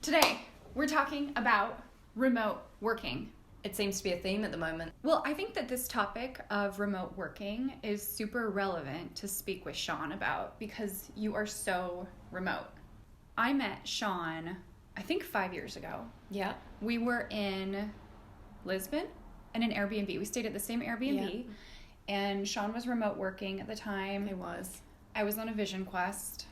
Today, we're talking about remote working. It seems to be a theme at the moment. Well, I think that this topic of remote working is super relevant to speak with Sean about because you are so remote. I met Sean, I think 5 years ago. Yeah. We were in Lisbon in an Airbnb. We stayed at the same Airbnb. Yeah. And Sean was remote working at the time. It was. I was on a vision quest.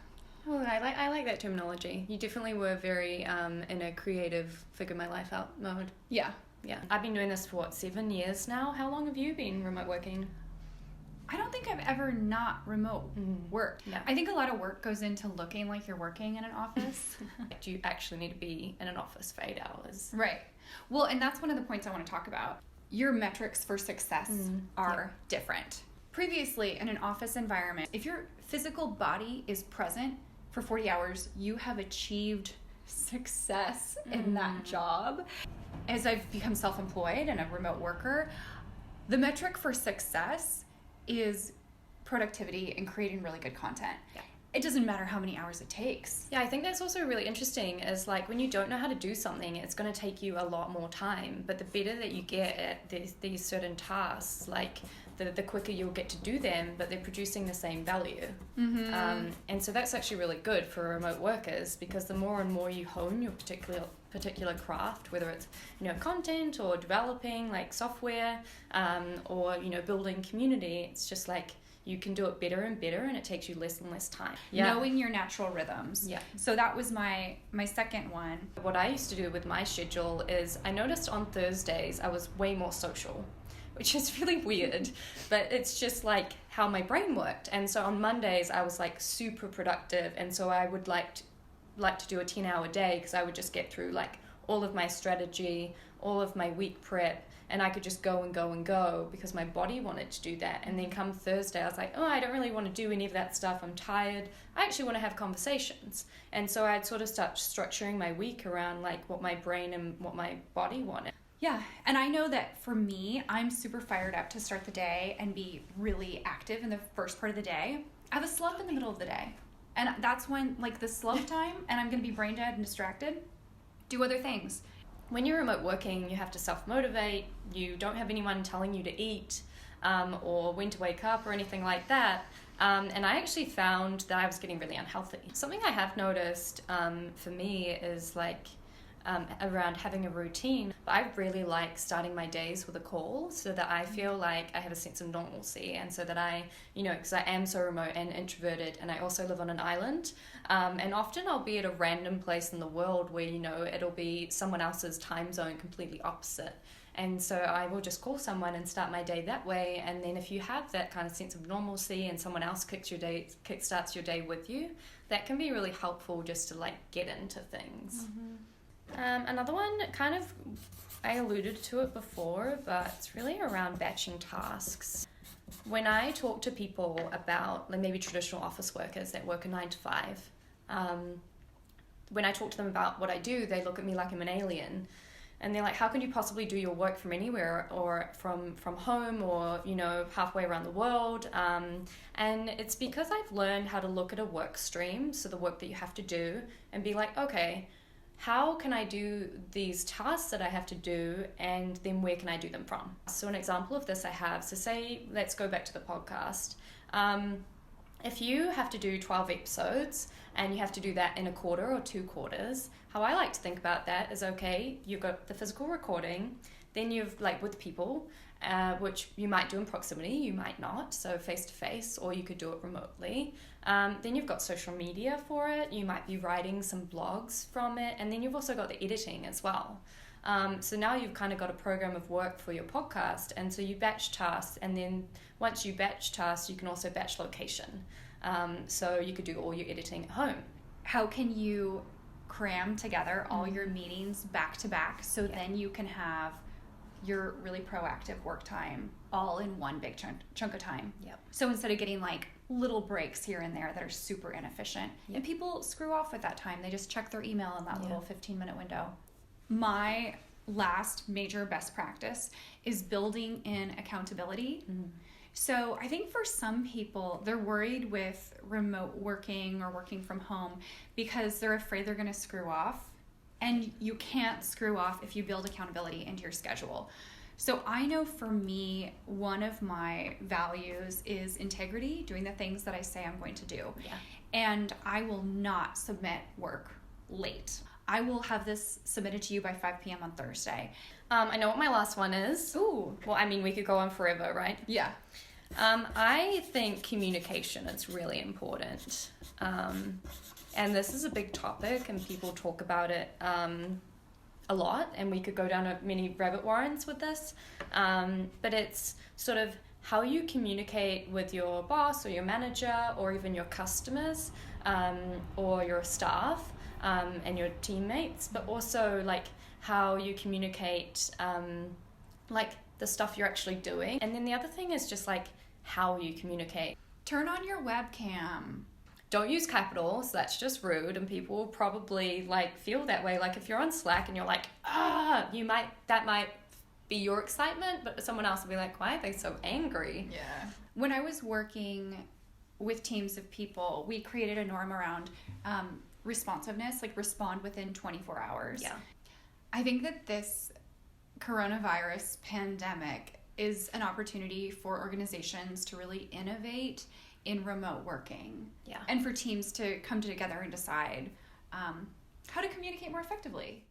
Oh, I like that terminology. You definitely were very in a creative figure my life out mode. Yeah. Yeah. I've been doing this for 7 years now. How long have you been remote working? I don't think I've ever not remote worked. Yeah. I think a lot of work goes into looking like you're working in an office. Do you actually need to be in an office for 8 hours? Right. Well, and that's one of the points I want to talk about. Your metrics for success are different. Previously, in an office environment, if your physical body is present for 40 hours, you have achieved success in that job. As I've become self-employed and a remote worker, the metric for success is productivity and creating really good content. Yeah. It doesn't matter how many hours it takes. Yeah, I think that's also really interesting is like when you don't know how to do something, it's going to take you a lot more time. But the better that you get at these certain tasks, like the quicker you'll get to do them, but they're producing the same value. And so that's actually really good for remote workers because the more and more you hone your particular craft, whether it's content or developing like software or building community, it's just like you can do it better and better and it takes you less and less time. Knowing your natural rhythms. Yeah. So that was my second one. What I used to do with my schedule is I noticed on Thursdays I was way more social, which is really weird, but it's just like how my brain worked. And so on Mondays I was like super productive, and so I would like to do a 10-hour day because I would just get through like all of my strategy, all of my week prep, and I could just go and go and go because my body wanted to do that. And then come Thursday, I was like, I don't really want to do any of that stuff. I'm tired. I actually want to have conversations. And so I'd sort of start structuring my week around like what my brain and what my body wanted. Yeah, and I know that for me, I'm super fired up to start the day and be really active in the first part of the day. I have a slump in the middle of the day. And that's when, like, the slump time, and I'm going to be brain dead and distracted, do other things. When you're remote working, you have to self-motivate. You don't have anyone telling you to eat or when to wake up or anything like that. And I actually found that I was getting really unhealthy. Something I have noticed for me is like around having a routine. I really like starting my days with a call so that I feel like I have a sense of normalcy, and so that I, because I am so remote and introverted, and I also live on an island, and often I'll be at a random place in the world where, it'll be someone else's time zone completely opposite. And so I will just call someone and start my day that way. And then if you have that kind of sense of normalcy and someone else kickstarts your day with you, that can be really helpful just to like get into things. Another one, kind of, I alluded to it before, but it's really around batching tasks. When I talk to people about like maybe traditional office workers that work a 9 to 5, when I talk to them about what I do, they look at me like I'm an alien. And they're like, how can you possibly do your work from anywhere or from home or, halfway around the world? And it's because I've learned how to look at a work stream, so the work that you have to do, and be like, okay, how can I do these tasks that I have to do, and then where can I do them from? So an example of this I have, so say, let's go back to the podcast. If you have to do 12 episodes and you have to do that in a quarter or 2 quarters, how I like to think about that is, okay, you've got the physical recording, then you've like with people, which you might do in proximity, you might not, so face-to-face, or you could do it remotely. Then you've got social media for it, you might be writing some blogs from it, and then you've also got the editing as well. So now you've kind of got a program of work for your podcast, and so you batch tasks, and then once you batch tasks, you can also batch location. So you could do all your editing at home. How can you cram together all your meetings back to back so then you can have your really proactive work time all in one big chunk of time? Yep. So instead of getting like little breaks here and there that are super inefficient, and people screw off with that time, they just check their email in that little 15-minute window. My last major best practice is building in accountability. So I think for some people, they're worried with remote working or working from home because they're afraid they're going to screw off And you can't screw off if you build accountability into your schedule. So I know for me, one of my values is integrity, doing the things that I say I'm going to do. Yeah. And I will not submit work late. I will have this submitted to you by 5 p.m. on Thursday. I know what my last one is. Ooh. Well, I mean, we could go on forever, right? Yeah. I think communication is really important. And this is a big topic, and people talk about it a lot, and we could go down many rabbit warrens with this. But it's sort of how you communicate with your boss or your manager or even your customers or your staff and your teammates, but also like how you communicate like the stuff you're actually doing. And then the other thing is just like how you communicate. Turn on your webcam. Don't use capitals, that's just rude, and people will probably like feel that way. Like if you're on Slack and you're like, that might be your excitement, but someone else will be like, why are they so angry? Yeah. When I was working with teams of people, we created a norm around responsiveness, like respond within 24 hours. Yeah. I think that this coronavirus pandemic is an opportunity for organizations to really innovate in remote working. Yeah. And for teams to come together and decide how to communicate more effectively.